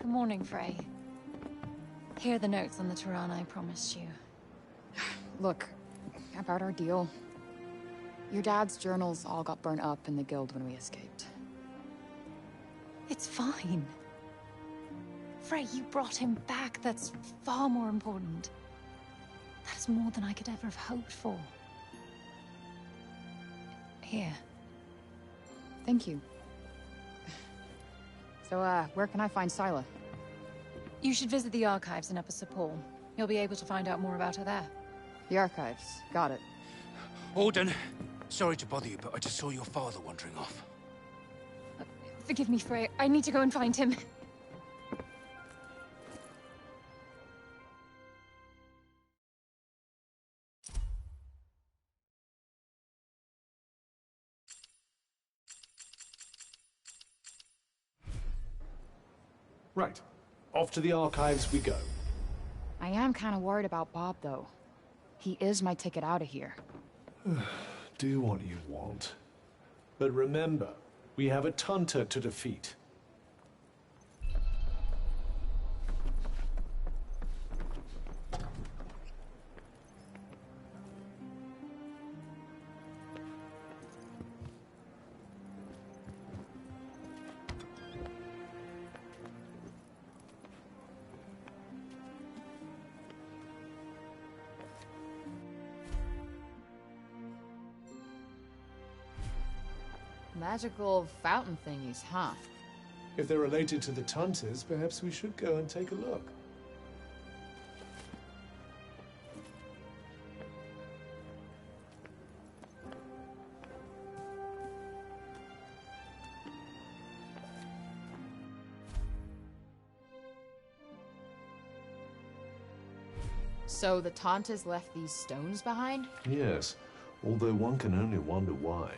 Good morning, Frey. Here are the notes on the Tirana I promised you. Look, about our deal. Your dad's journals all got burnt up in the guild when we escaped. It's fine. Frey, you brought him back. That's far more important. That is more than I could ever have hoped for. Here. Thank you. So, where can I find Scylla? You should visit the archives in Upper Sepul. You'll be able to find out more about her there. The archives. Got it. Auden, sorry to bother you, but I just saw your father wandering off. Forgive me, Frey. I need to go and find him. Right. Off to the archives we go. I am kind of worried about Bob, though. He is my ticket out of here. Do what you want. But remember, we have a Tunter to defeat. Magical fountain thingies, huh? If they're related to the Tunters, perhaps we should go and take a look. So the Tantas left these stones behind? Yes, although one can only wonder why.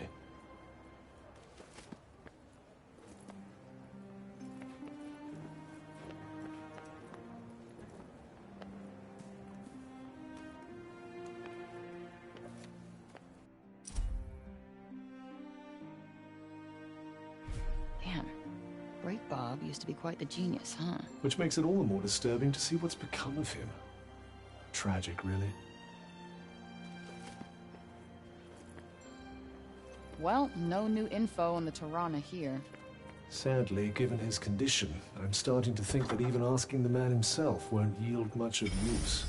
Damn. Great Bob used to be quite the genius, huh? Which makes it all the more disturbing to see what's become of him. Tragic, really. Well, no new info on the Tirana here. Sadly, given his condition, I'm starting to think that even asking the man himself won't yield much of use.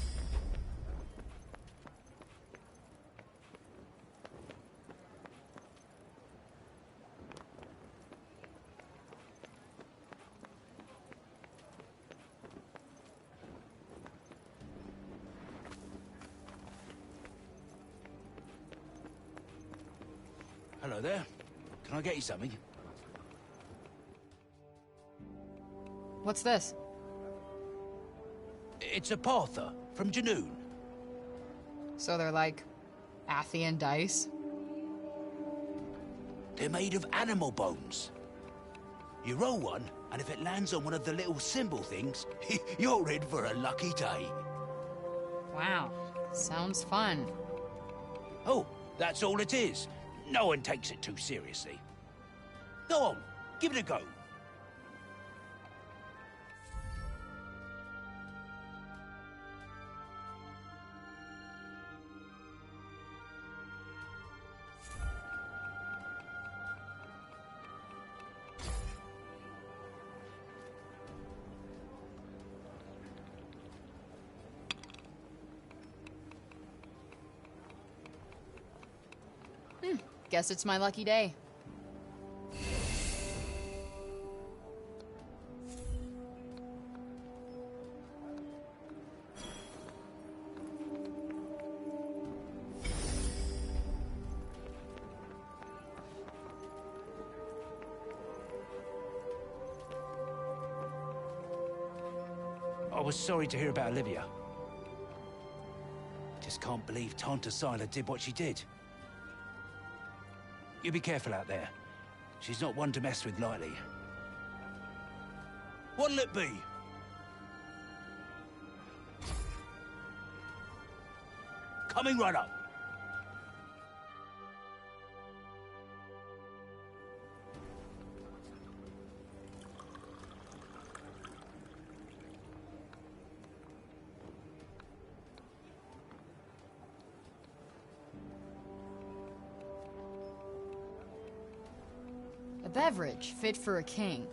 Hello there. Can I get you something? What's this? It's a Parther from Junoon. So they're like Athian dice? They're made of animal bones. You roll one, and if it lands on one of the little symbol things, you're in for a lucky day. Wow. Sounds fun. Oh, that's all it is. No one takes it too seriously. Go on, give it a go. Guess it's my lucky day. I was sorry to hear about Olivia. Just can't believe Tanta Sila did what she did. You be careful out there. She's not one to mess with lightly. What'll it be? Coming right up. beverage fit for a king.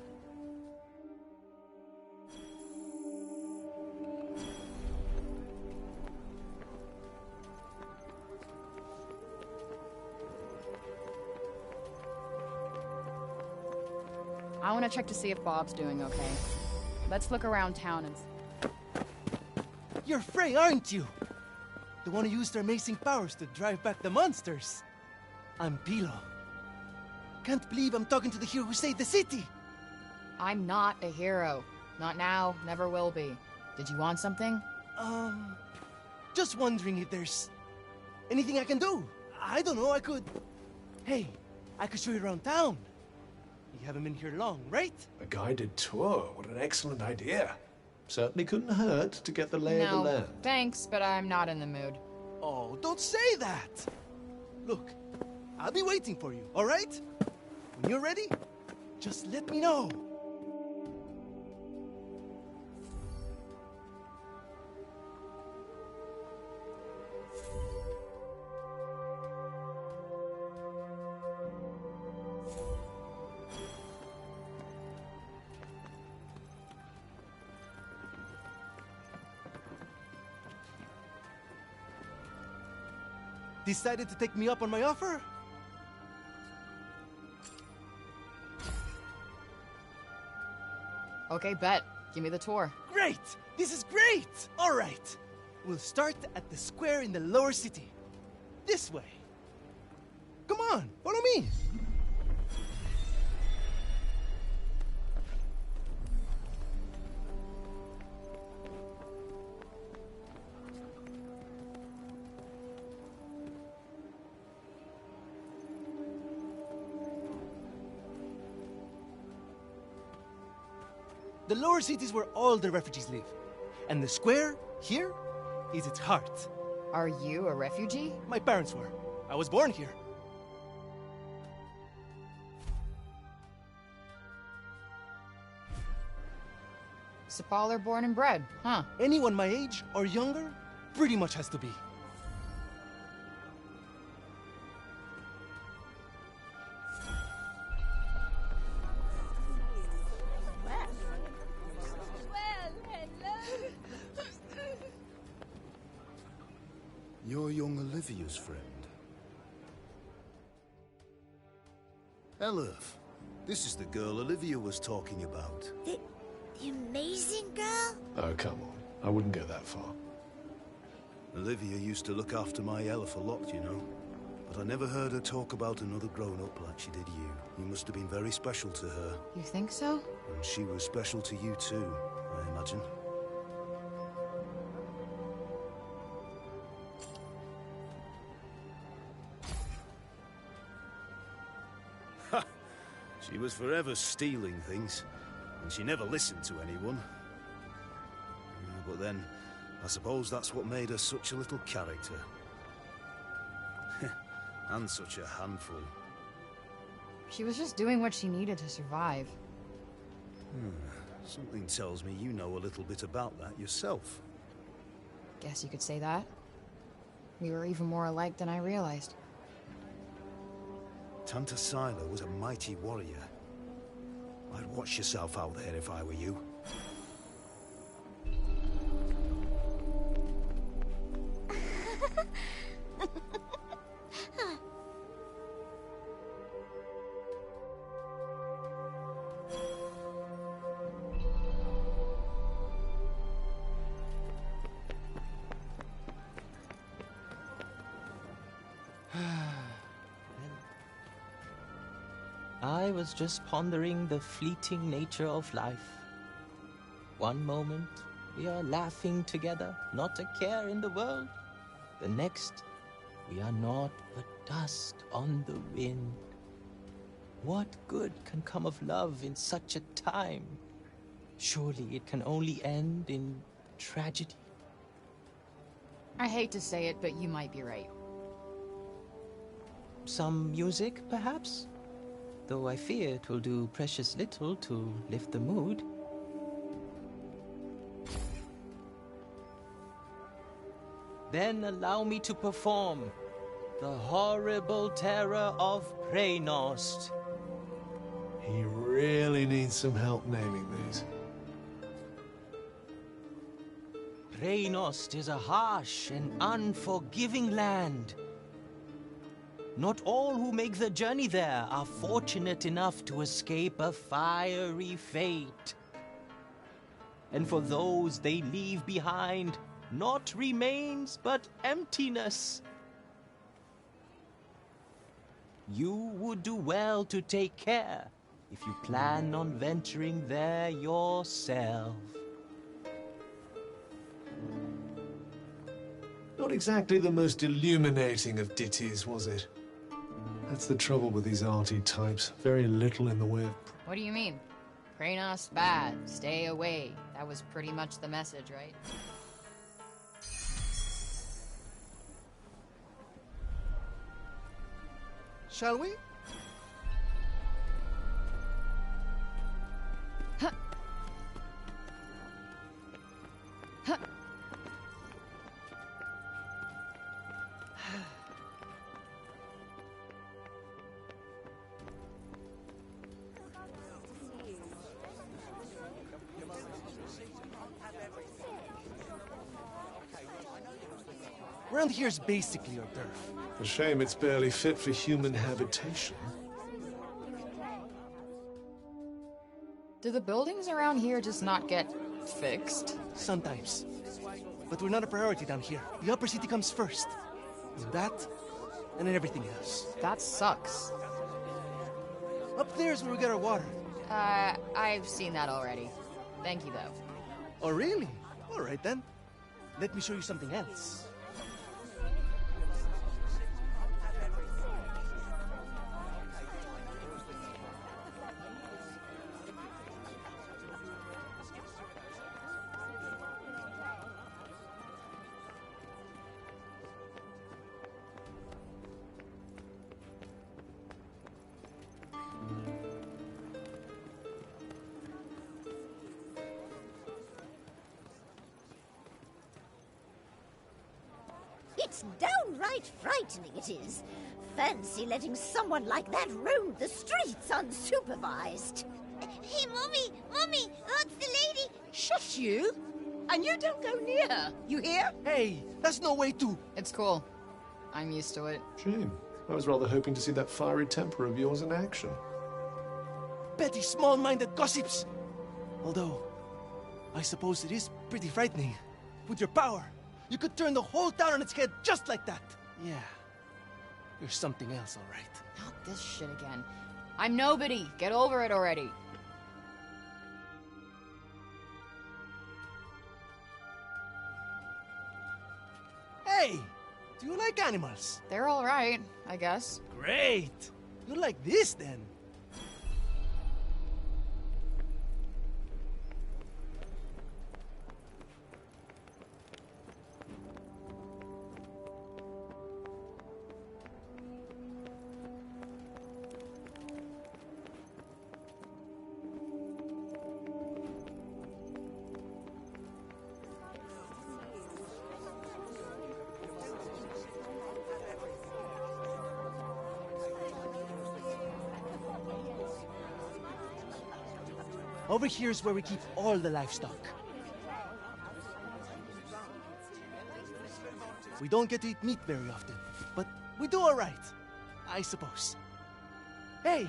I want to check to see if Bob's doing okay. Let's look around town and... You're Frey, aren't you? The one who used her amazing powers to drive back the monsters. I'm Pilo. Can't believe I'm talking to the hero who saved the city. I'm not a hero. Not now, never will be. Did you want something? Just wondering if there's anything I can do. I don't know, I could... Hey, I could show you around town. You haven't been here long, right? A guided tour? What an excellent idea. Certainly couldn't hurt to get the lay of the No, land. thanks, but I'm not in the mood. Oh, don't say that! Look, I'll be waiting for you, all right? When you're ready, just let me know. Decided to take me up on my offer? Okay, bet. Give me the tour. Great! This is great! All right. We'll start at the square in the lower city. This way. Come on, follow me. The lower city is where all the refugees live. And the square, here, is its heart. Are you a refugee? My parents were. I was born here. Sepaller born and bred, huh? Anyone my age or younger pretty much has to be. You're young Olivia's friend. Elif, this is the girl Olivia was talking about. The amazing girl? Oh, come on. I wouldn't go that far. Olivia used to look after my Elif a lot, you know. But I never heard her talk about another grown-up like she did you. You must have been very special to her. You think so? And she was special to you too, I imagine. She was forever stealing things, and she never listened to anyone. But then, I suppose that's what made her such a little character. And such a handful. She was just doing what she needed to survive. Something tells me you know a little bit about that yourself. Guess you could say that. We were even more alike than I realized. Tanta Sila was a mighty warrior. I'd watch yourself out there if I were you. I was just pondering the fleeting nature of life. One moment, we are laughing together, not a care in the world. The next, we are naught but dust on the wind. What good can come of love in such a time? Surely it can only end in tragedy. I hate to say it, but you might be right. Some music, perhaps? Though I fear it will do precious little to lift the mood. Then allow me to perform the horrible terror of Preynost. really need some help naming these. Reynost is a harsh and unforgiving land. Not all who make the journey there are fortunate enough to escape a fiery fate. And for those they leave behind, not remains but emptiness. You would do well to take care if you plan on venturing there yourself. Not exactly the most illuminating of ditties, was it? That's the trouble with these arty types. Very little in the way of... What do you mean? Kranos bad, stay away. That was pretty much the message, right? Shall we? Around here's basically our turf. A shame it's barely fit for human habitation. Do the buildings around here just not get fixed? Sometimes. But we're not a priority down here. The upper city comes first. And that, and then everything else. That sucks. Up there's where we get our water. I've seen that already. Thank you, though. Oh, really? All right, then. Let me show you something else. It's downright frightening, it is. Fancy letting someone like that roam the streets unsupervised. Hey, Mommy! Mommy! That's the lady! Shush you! And you don't go near her, you hear? Hey, that's no way to... It's cool. I'm used to it. Shame. I was rather hoping to see that fiery temper of yours in action. Petty, small-minded gossips! Although, I suppose it is pretty frightening. With your power, you could turn the whole town on its head just like that. Yeah, you're something else, all right. Not this shit again. I'm nobody. Get over it already. Hey, do you like animals? They're all right, I guess. Great! You like this, then? Over here is where we keep all the livestock. We don't get to eat meat very often, but we do all right, I suppose. Hey,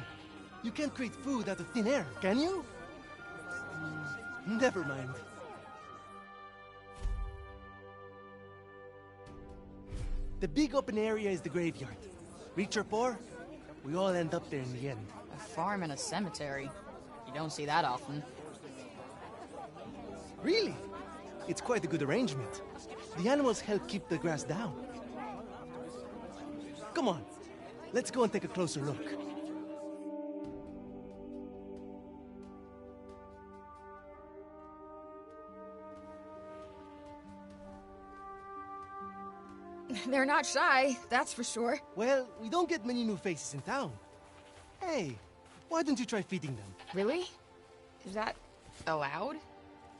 you can't create food out of thin air, can you? Never mind. The big open area is the graveyard. Rich or poor, we all end up there in the end. A farm and a cemetery. You don't see that often. Really? It's quite a good arrangement. The animals help keep the grass down. Come on, let's go and take a closer look. They're not shy, that's for sure. Well, we don't get many new faces in town. Hey, why don't you try feeding them? Really? Is that allowed?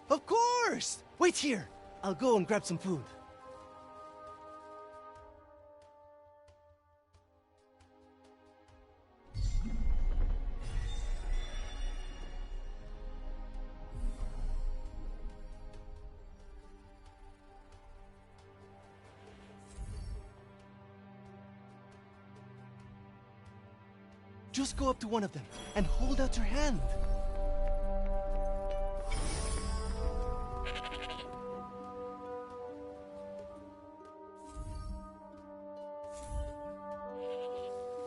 Of course! Wait here. I'll go and grab some food. Just go up to one of them and hold out your hand.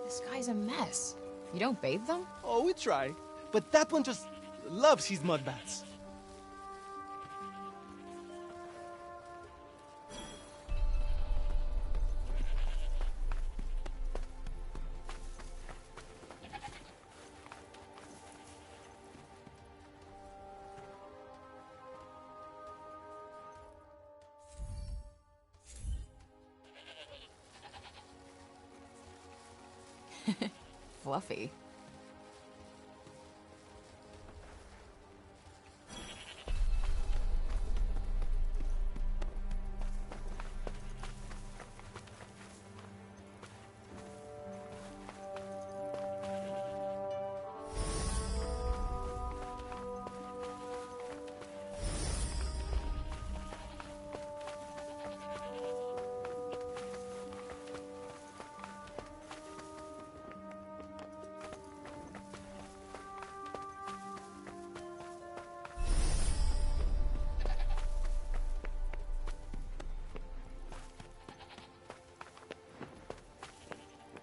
This guy's a mess. You don't bathe them? Oh, we try. But that one just loves his mud baths. Fluffy.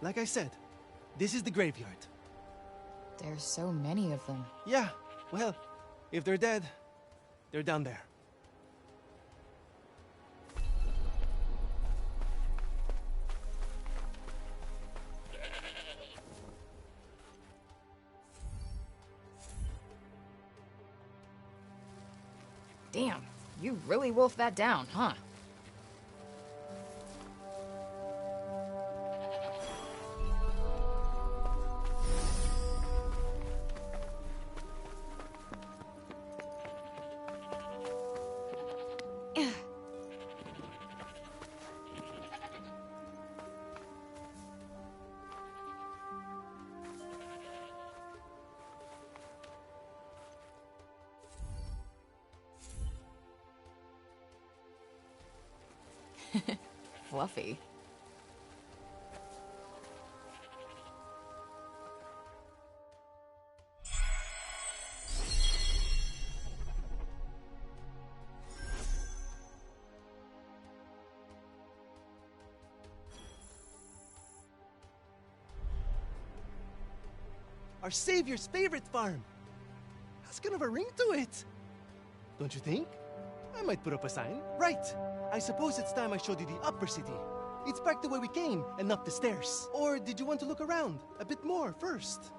Like I said, this is the graveyard. There's so many of them. Yeah, well, if they're dead, they're down there. Damn, you really wolfed that down, huh? Fluffy. Our savior's favorite farm. Has kind of a ring to it. Don't you think? I might put up a sign. Right. I suppose it's time I showed you the upper city. It's back the way we came and up the stairs. Or did you want to look around a bit more first?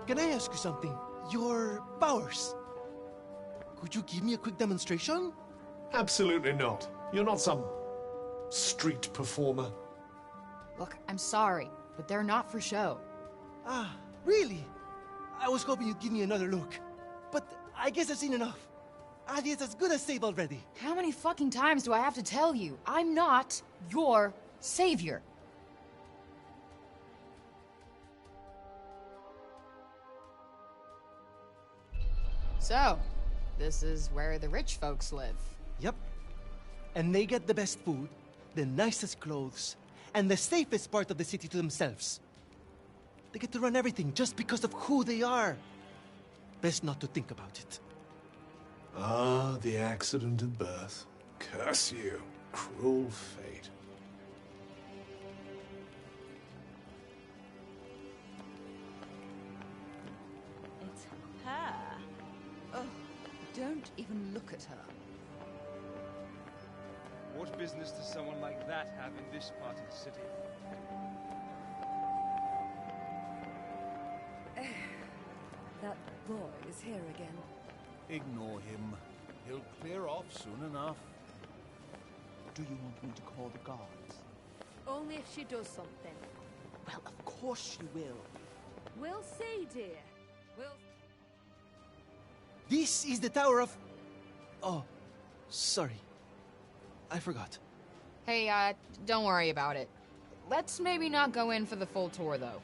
Can I ask you something? Your powers. Could you give me a quick demonstration? Absolutely not. You're not some street performer. Look, I'm sorry, but they're not for show. Ah, really? I was hoping you'd give me another look. But I guess I've seen enough. Adia's as good as saved already. How many fucking times do I have to tell you? I'm not your savior. So, this is where the rich folks live. Yep. And they get the best food, the nicest clothes, and the safest part of the city to themselves. They get to run everything just because of who they are. Best not to think about it. Ah, the accident of birth. Curse you, cruel fate. It's her. Oh, don't even look at her. What business does someone like that have in this part of the city? That boy is here again. Ignore him. He'll clear off soon enough. Do you want me to call the guards? Only if she does something. Well, of course she will. We'll see, dear. We'll... This is the Tower of... Oh, sorry. I forgot. Hey, don't worry about it. Let's maybe not go in for the full tour, though.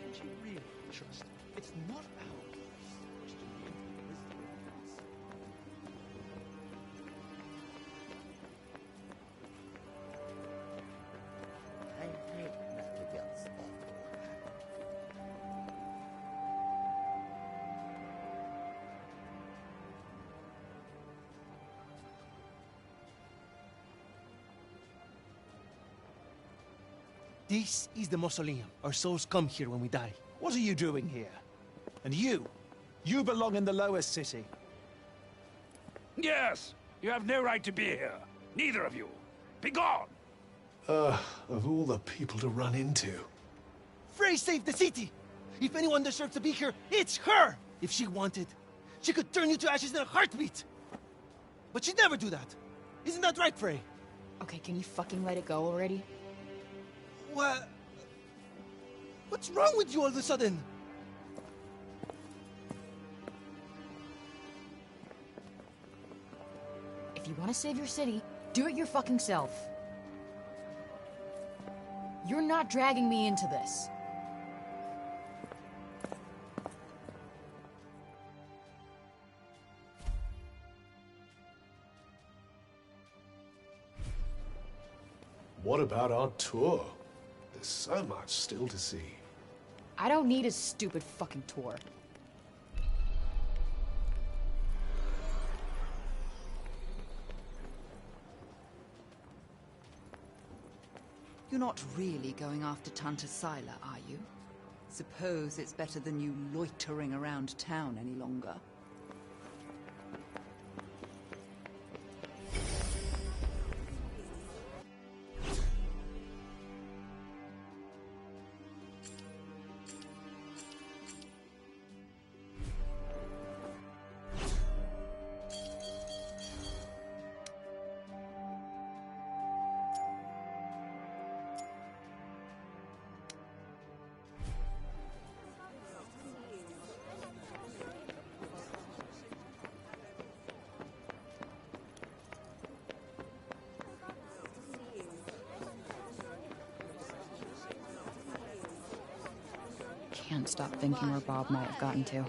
Can't you really trust him? It's not our place to be in the wisdom of us. I hate Mr. Young's This is the mausoleum. Our souls come here when we die. What are you doing here? And you? You belong in the lowest city. Yes! You have no right to be here. Neither of you. Be gone! Of all the people to run into. Frey saved the city! If anyone deserves to be here, it's her! If she wanted, she could turn you to ashes in a heartbeat! But she'd never do that. Isn't that right, Frey? Okay, can you fucking let it go already? What? What's wrong with you all of a sudden? If you want to save your city, do it your fucking self. You're not dragging me into this. What about our tour? There's so much still to see. I don't need a stupid fucking tour. You're not really going after Tanta Sila, are you? Suppose it's better than you loitering around town any longer. Can't stop thinking where Bob might have gotten to.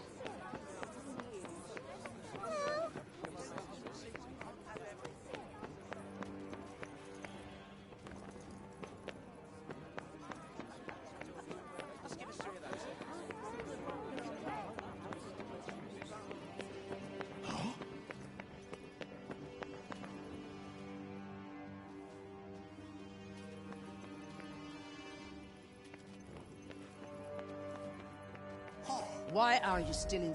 Why are you still in...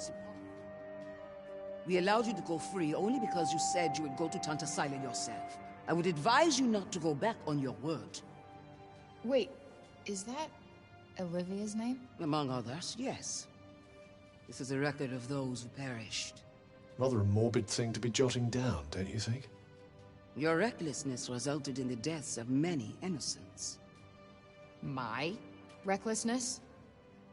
We allowed you to go free only because you said you would go to Tanta Sila yourself. I would advise you not to go back on your word. Wait, is that Olivia's name? Among others, yes. This is a record of those who perished. Rather a morbid thing to be jotting down, don't you think? Your recklessness resulted in the deaths of many innocents. My recklessness?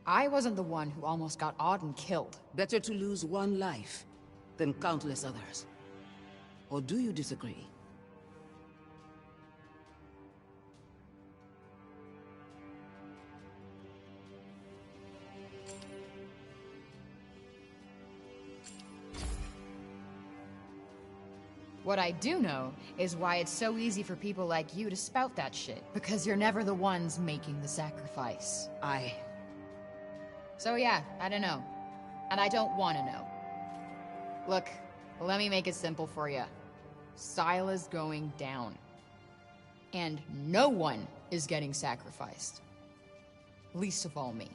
I wasn't the one who almost got Auden killed. Better to lose one life than countless others. Or do you disagree? What I do know is why it's so easy for people like you to spout that shit. Because you're never the ones making the sacrifice. So yeah, I don't know. And I don't want to know. Look, let me make it simple for you. Sila's going down. And no one is getting sacrificed. Least of all me.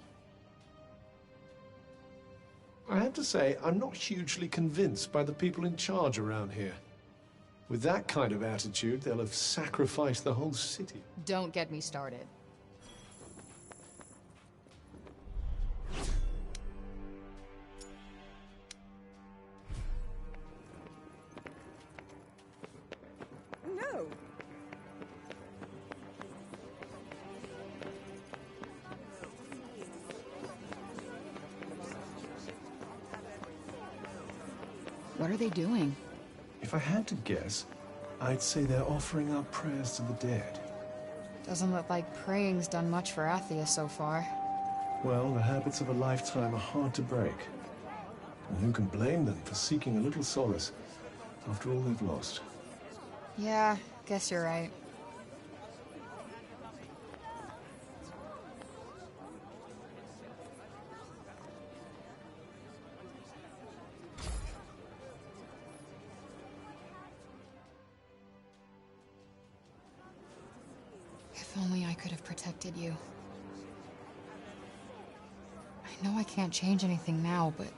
I have to say, I'm not hugely convinced by the people in charge around here. With that kind of attitude, they'll have sacrificed the whole city. Don't get me started. No. What are they doing? If I had to guess, I'd say they're offering up prayers to the dead. Doesn't look like praying's done much for Athia so far. Well, the habits of a lifetime are hard to break. And who can blame them for seeking a little solace after all they've lost? Yeah, guess you're right. If only I could have protected you. I know I can't change anything now, but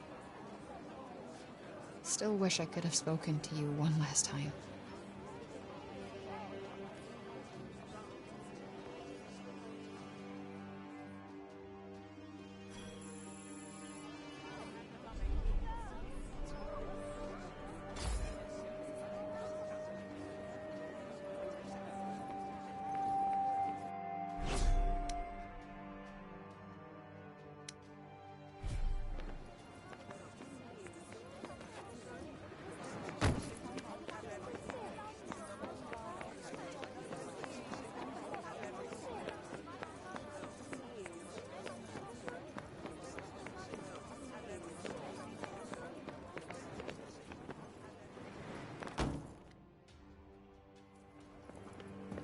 still wish I could have spoken to you one last time.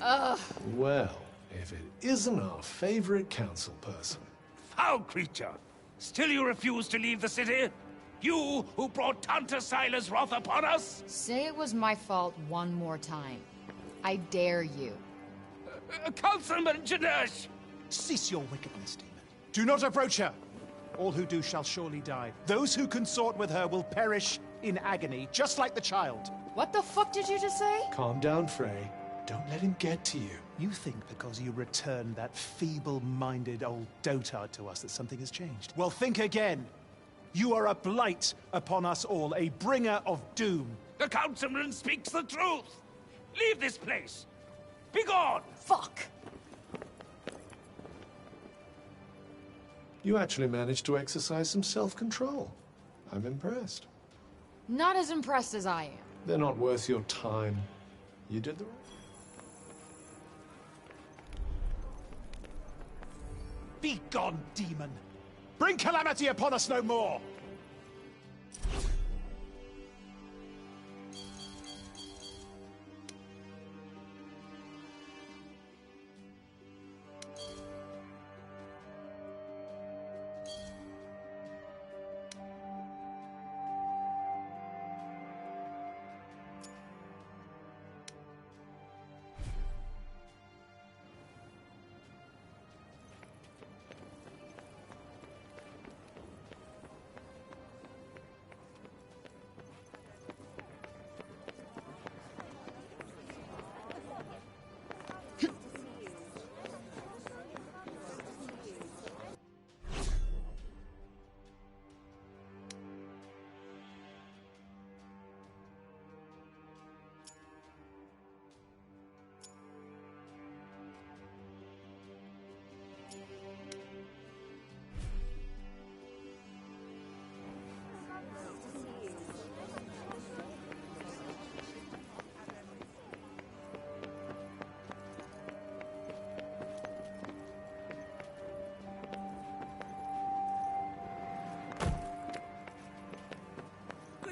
Ugh. Well, if it isn't our favorite council person. Foul creature! Still you refuse to leave the city? You who brought Tanta Sila's wrath upon us? Say it was my fault one more time. I dare you. Councilman Janesh! Cease your wickedness, demon. Do not approach her. All who do shall surely die. Those who consort with her will perish in agony, just like the child. What the fuck did you just say? Calm down, Frey. Don't let him get to you. You think because you returned that feeble-minded old dotard to us that something has changed? Well, think again. You are a blight upon us all, a bringer of doom. The councilman speaks the truth! Leave this place! Be gone! Fuck! You actually managed to exercise some self-control. I'm impressed. Not as impressed as I am. They're not worth your time. You did the right. Be gone, demon! Bring calamity upon us no more!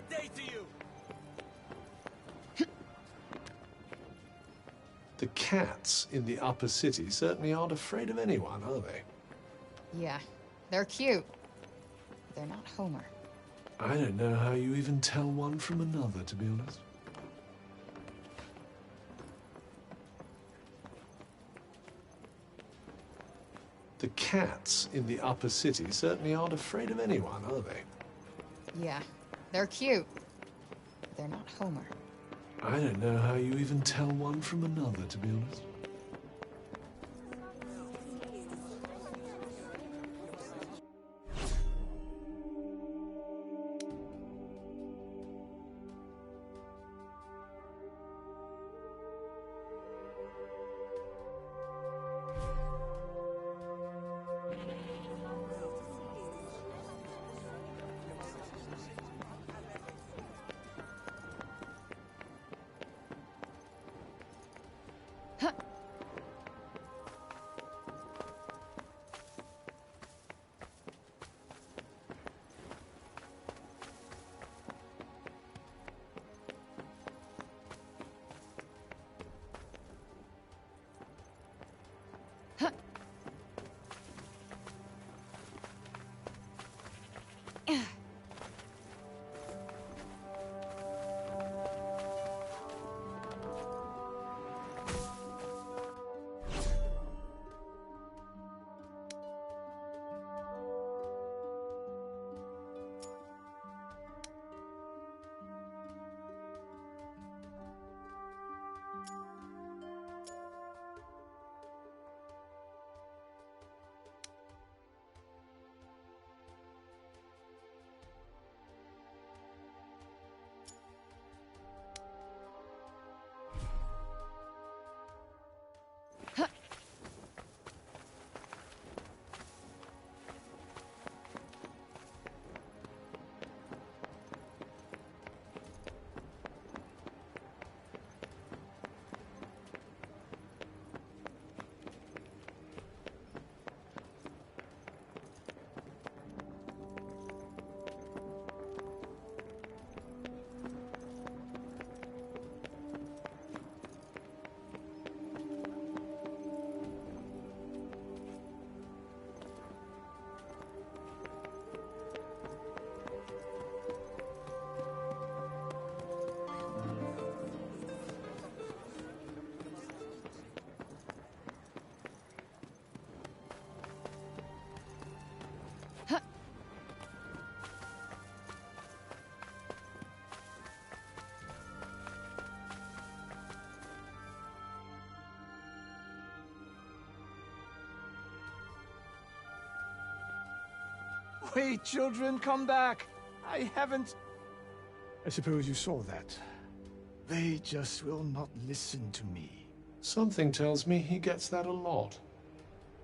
Day to you. The cats in the upper city certainly aren't afraid of anyone, are they? Yeah, they're cute. They're not Homer. I don't know how you even tell one from another, to be honest. The cats in the upper city certainly aren't afraid of anyone, are they? Yeah, they're cute. But they're not Homer. I don't know how you even tell one from another, to be honest. Wait, children, come back! I haven't... I suppose you saw that. They just will not listen to me. Something tells me he gets that a lot.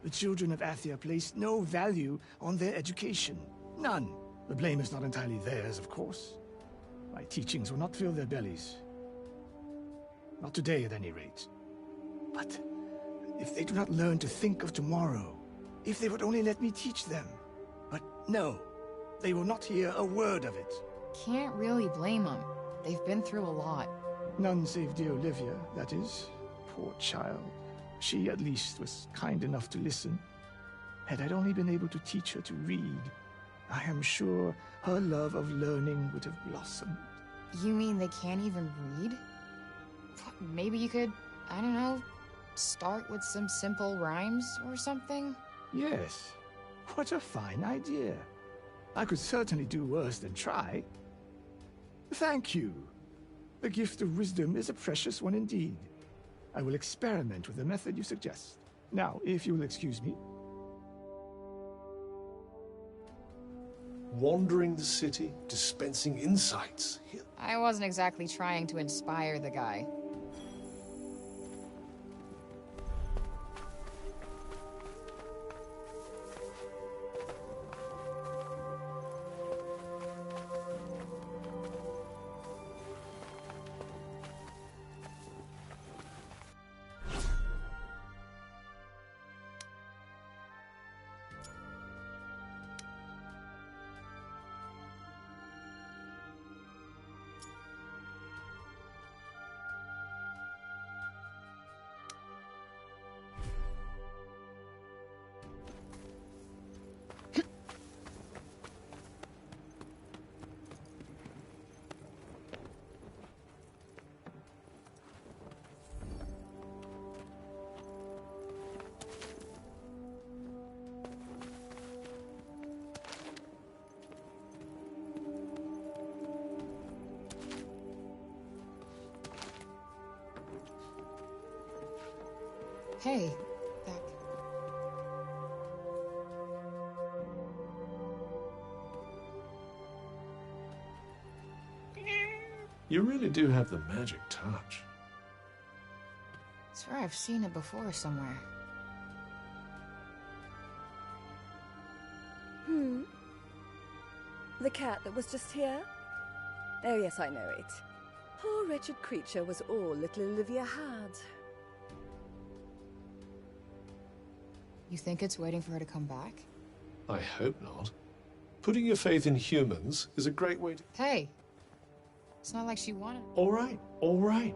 The children of Athia place no value on their education. None. The blame is not entirely theirs, of course. My teachings will not fill their bellies. Not today, at any rate. But if they do not learn to think of tomorrow, if they would only let me teach them. But no, they will not hear a word of it. Can't really blame them. They've been through a lot. None save dear Olivia, that is. Poor child. She, at least, was kind enough to listen. Had I only been able to teach her to read, I am sure her love of learning would have blossomed. You mean they can't even read? Maybe you could, I don't know, start with some simple rhymes or something? Yes. What a fine idea. I could certainly do worse than try. Thank you. The gift of wisdom is a precious one indeed. I will experiment with the method you suggest. Now, if you will excuse me. Wandering the city, dispensing insights. I wasn't exactly trying to inspire the guy. Hey, back. You really do have the magic touch. I swear I've seen it before somewhere. The cat that was just here? Oh yes, I know it. Poor wretched creature was all little Olivia had. You think it's waiting for her to come back? I hope not. Putting your faith in humans is a great way to... Hey, it's not like she wanted. All right, all right.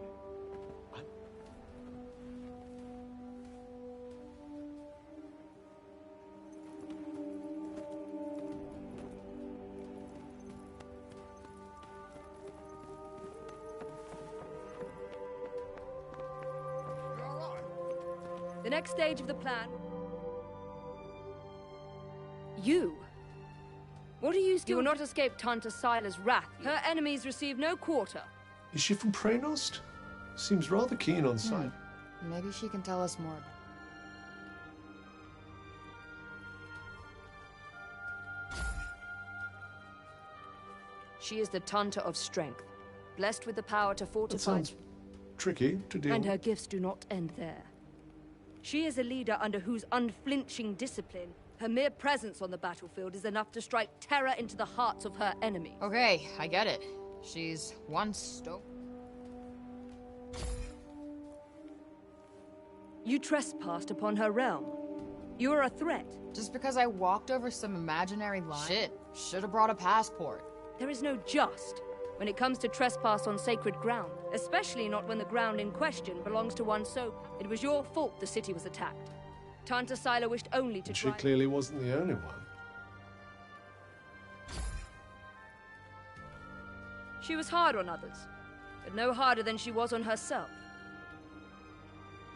The next stage of the plan... You? What are you still... You will not escape Tanta Sila's wrath. Her enemies receive no quarter. Is she from Praenost? Seems rather keen on sight. Maybe she can tell us more. She is the Tanta of strength, blessed with the power to fortify... That sounds tricky to deal And her with. gifts do not end there. She is a leader under whose unflinching discipline, her mere presence on the battlefield is enough to strike terror into the hearts of her enemies. Okay, I get it. She's one stone. You trespassed upon her realm. You are a threat. Just because I walked over some imaginary line? Shit, should have brought a passport. There is no just when it comes to trespass on sacred ground, especially not when the ground in question belongs to one so... It was your fault the city was attacked. Tanta Sila wished only to And she drive... clearly wasn't the only one. She was hard on others, but no harder than she was on herself.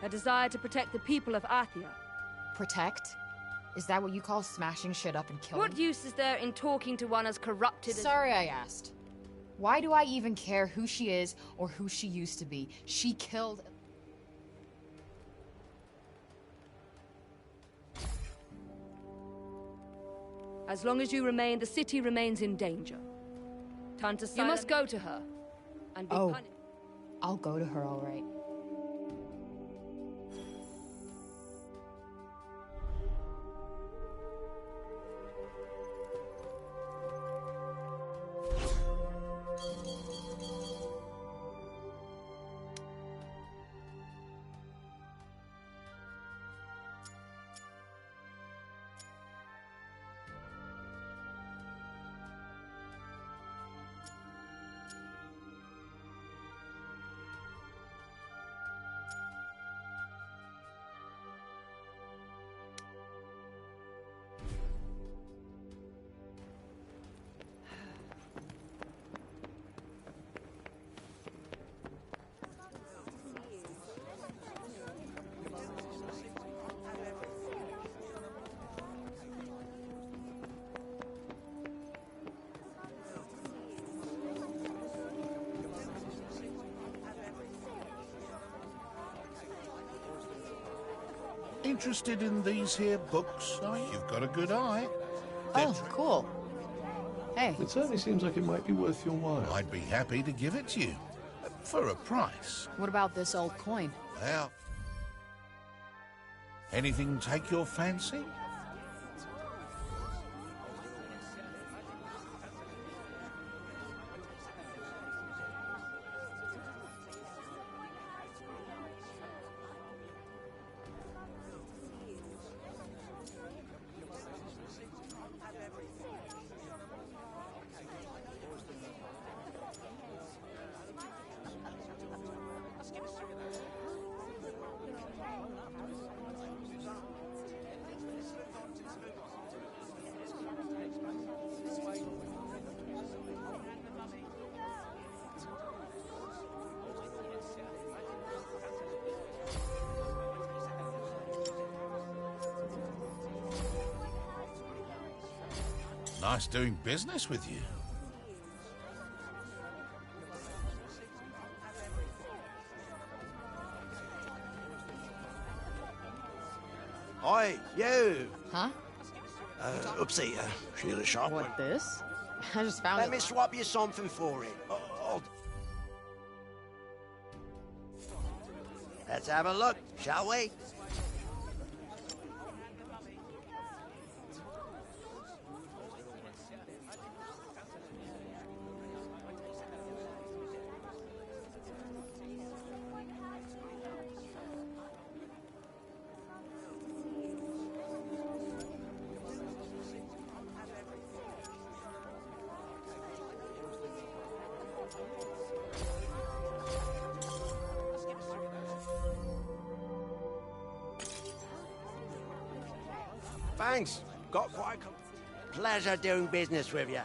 Her desire to protect the people of Athia. Protect? Is that what you call smashing shit up and killing? What use is there in talking to one as corrupted as... Sorry I asked. Why do I even care who she is or who she used to be? She killed... As long as you remain, the city remains in danger. Tanta Sila... You must go to her and be punished. I'll go to her, all right. Interested in these here books, are you? You've got a good eye. Oh, cool. Hey. It certainly seems like it might be worth your while. I'd be happy to give it to you. For a price. What about this old coin? Well... Anything take your fancy? Nice doing business with you. Oi, you! Huh? Upseater. Sheila Sharp. What, this? I just found Let it. me swap you something for it. Let's have a look, shall we? Thanks. Got quite a pleasure doing business with you.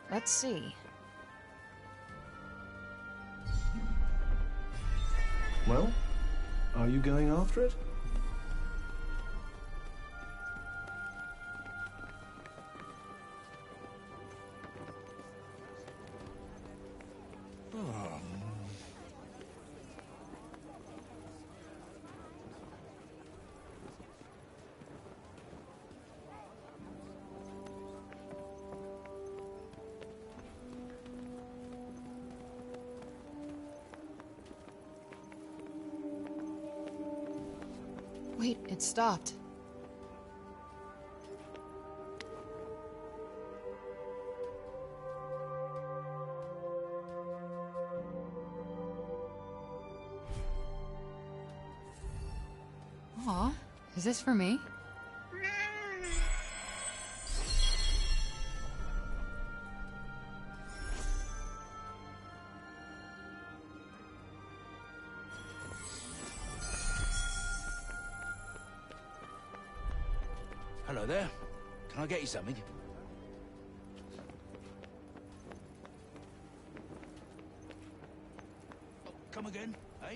Let's see. Well, are you going after it? Wait, it stopped. Aw, is this for me? Hello there. Can I get you something? Oh, come again, eh?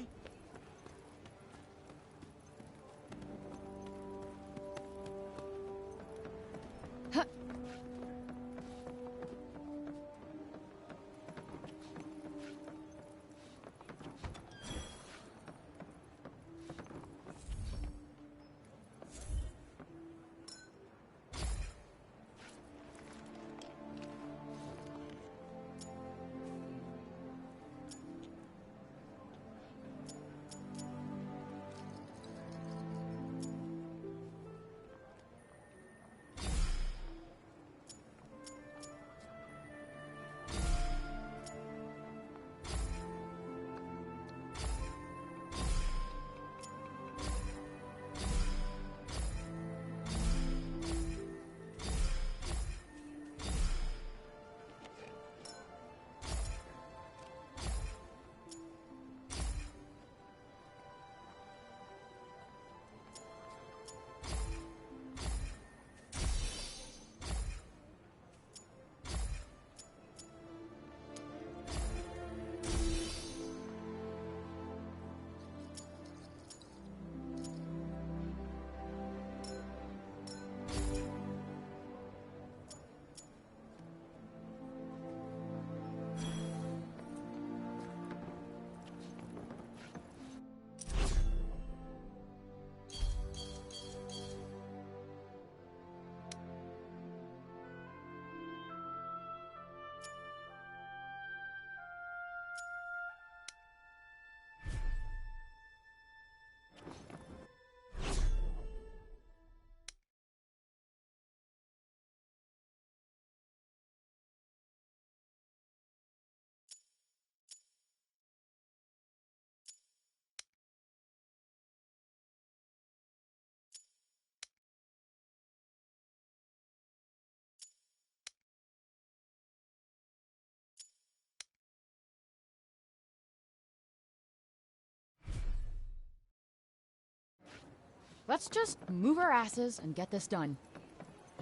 Let's just move our asses and get this done.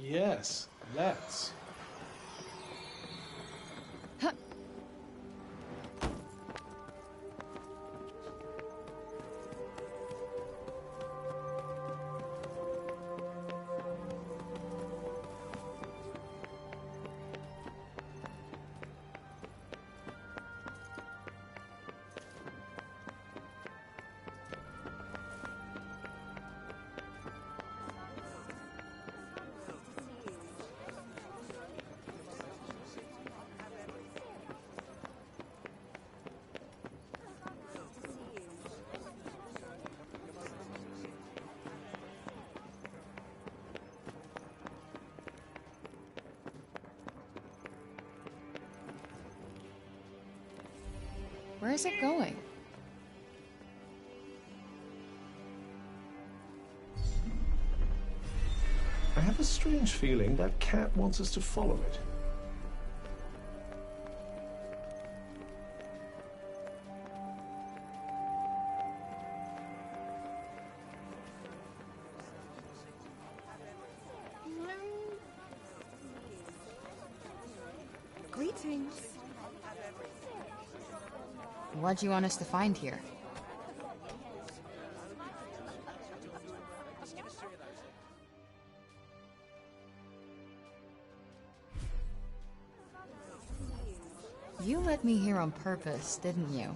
Yes, let's. Huh. Where is it going? I have a strange feeling that cat wants us to follow it. Greetings. What do you want us to find here? You let me here on purpose, didn't you?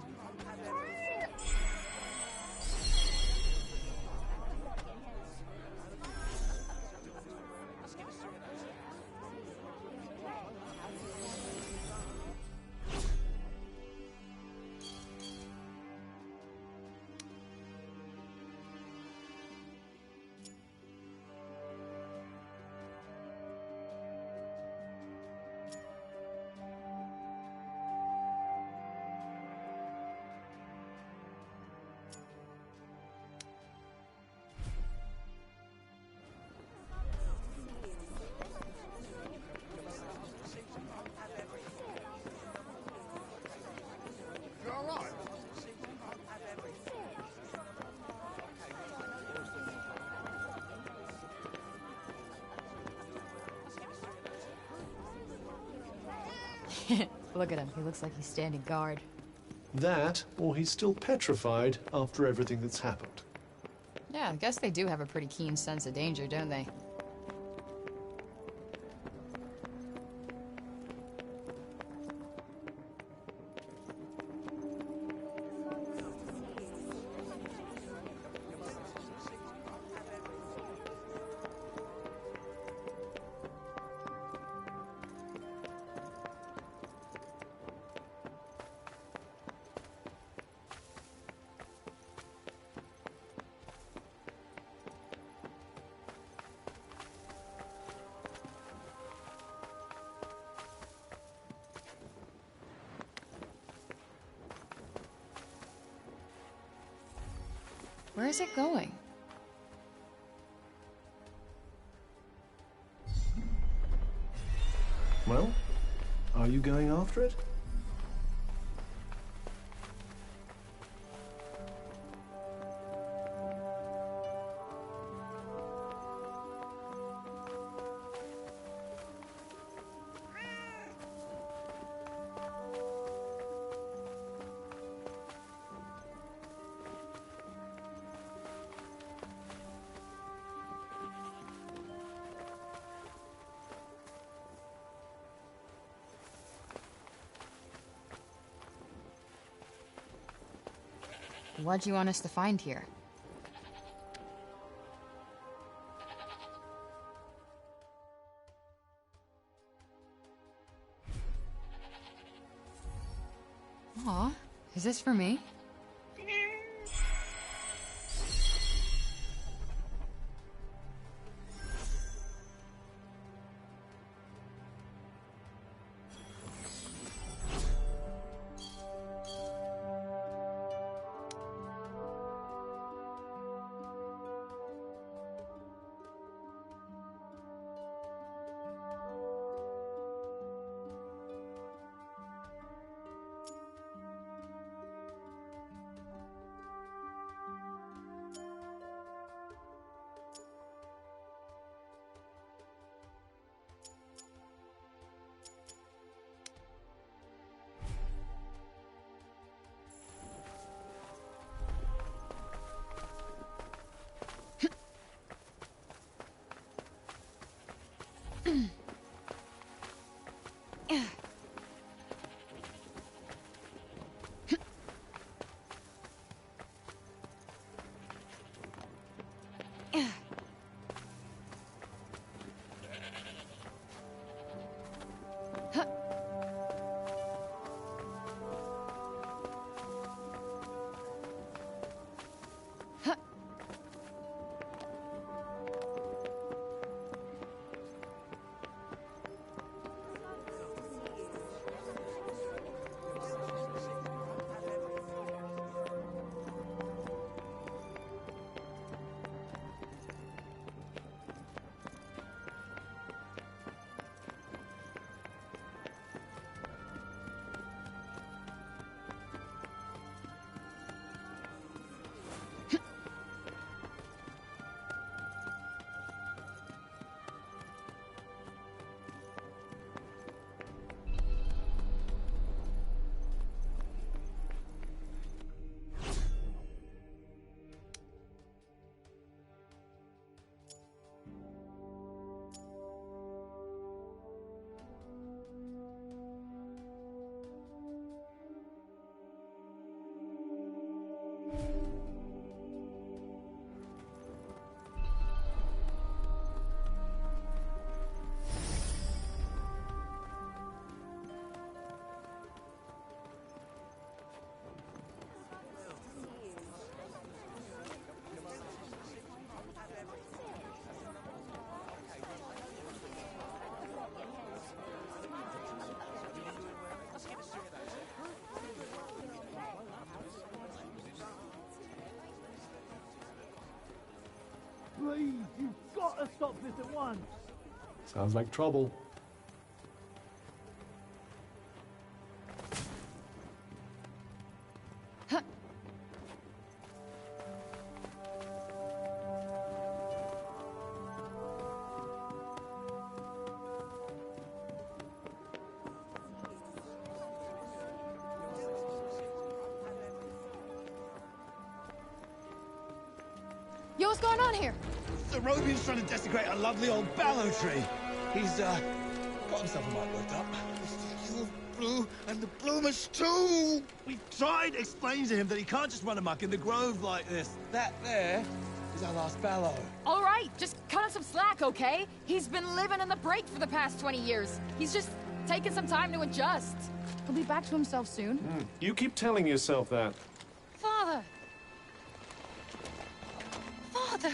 Look at him. He looks like he's standing guard. That, or he's still petrified after everything that's happened. Yeah, I guess they do have a pretty keen sense of danger, don't they? Where is it going? Well, are you going after it? What do you want us to find here? Aw, is this for me? Please, you've got to stop this at once. Sounds like trouble. Yo, what's going on here? The Robian's trying to desecrate a lovely old ballow tree. He's, got himself a mite worked up. The blue and the bloomers too! We've tried explaining to him that he can't just run amok in the grove like this. That there is our last ballow. All right, just cut him some slack, okay? He's been living in the break for the past 20 years. He's just taking some time to adjust. He'll be back to himself soon. You keep telling yourself that. Father! Father!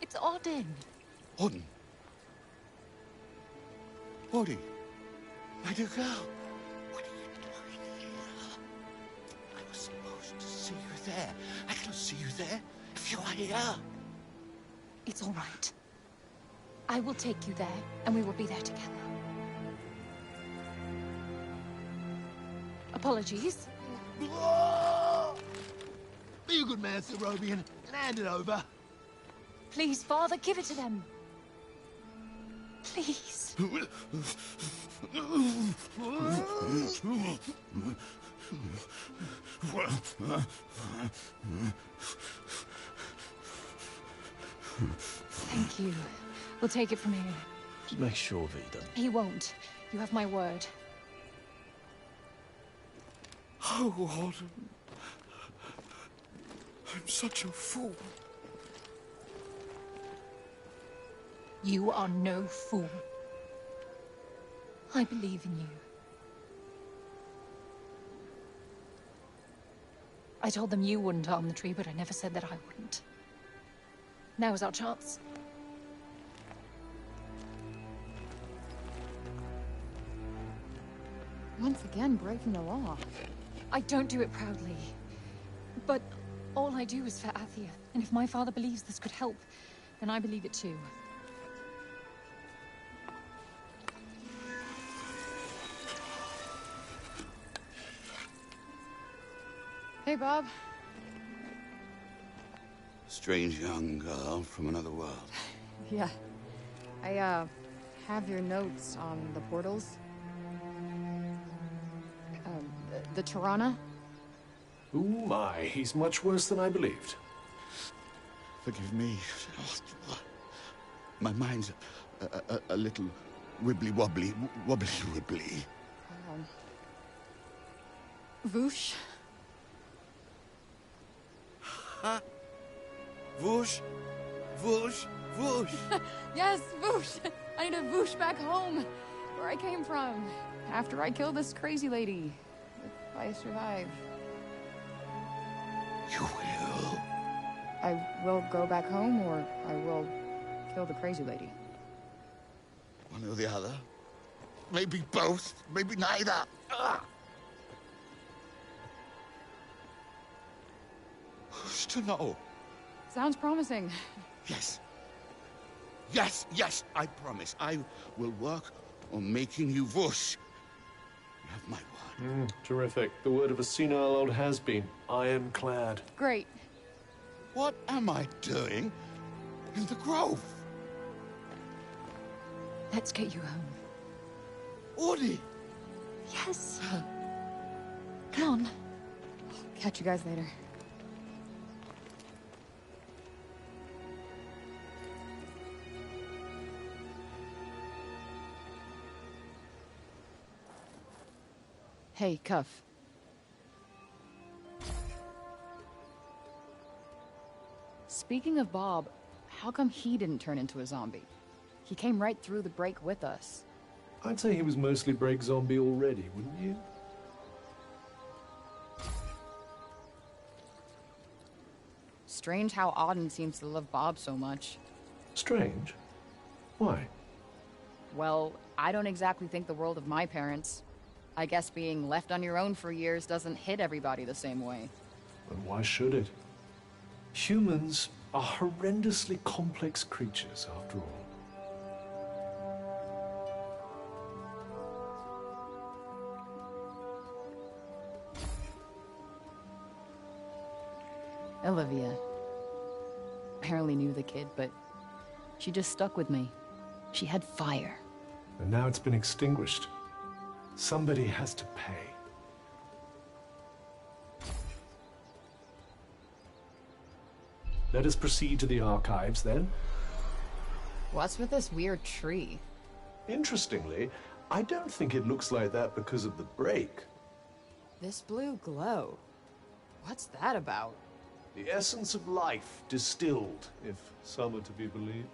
It's Odin. Odin? Odin? My dear girl, what are you doing here? I was supposed to see you there. I cannot see you there if you are here. It's all right. I will take you there, and we will be there together. Apologies. Be a good man, Sir Robian, and hand it over. Please, Father, give it to them. Please. Thank you. We'll take it from here. Just make sure that he doesn't. He won't. You have my word. Oh, Odin. I'm such a fool. You are no fool. I believe in you. I told them you wouldn't harm the tree, but I never said that I wouldn't. Now is our chance. Once again, breaking the law. I don't do it proudly. But all I do is for Athia. And if my father believes this could help, then I believe it too. Hey, Bob. Strange young girl from another world. Yeah. I, have your notes on the portals. The Tirana? Oh my, he's much worse than I believed. Forgive me. My mind's a little wibbly-wobbly, wobbly-wibbly. Voosh? Huh? Voosh? Voosh? Voosh? Yes, Voosh! I need to Voosh back home, where I came from, after I killed this crazy lady. If I survive. You will? I will go back home, or I will kill the crazy lady. One or the other. Maybe both, maybe neither. Ugh. Who's to know? Sounds promising. Yes. Yes, yes, I promise. I will work on making you Voosh. You have my word. Terrific. The word of a senile old has-been. Ironclad. Great. What am I doing in the grove? Let's get you home. Audie! Yes. Come on. Catch you guys later. Hey, Cuff. Speaking of Bob, how come he didn't turn into a zombie? He came right through the break with us. I'd say he was mostly break zombie already, wouldn't you? Strange how Auden seems to love Bob so much. Strange? Why? Well, I don't exactly think the world of my parents. I guess being left on your own for years doesn't hit everybody the same way. And why should it? Humans are horrendously complex creatures, after all. Olivia. Apparently knew the kid, but she just stuck with me. She had fire. And now it's been extinguished. Somebody has to pay. Let us proceed to the archives, then. What's with this weird tree? Interestingly, I don't think it looks like that because of the break. This blue glow. What's that about? The essence of life distilled, if some are to be believed.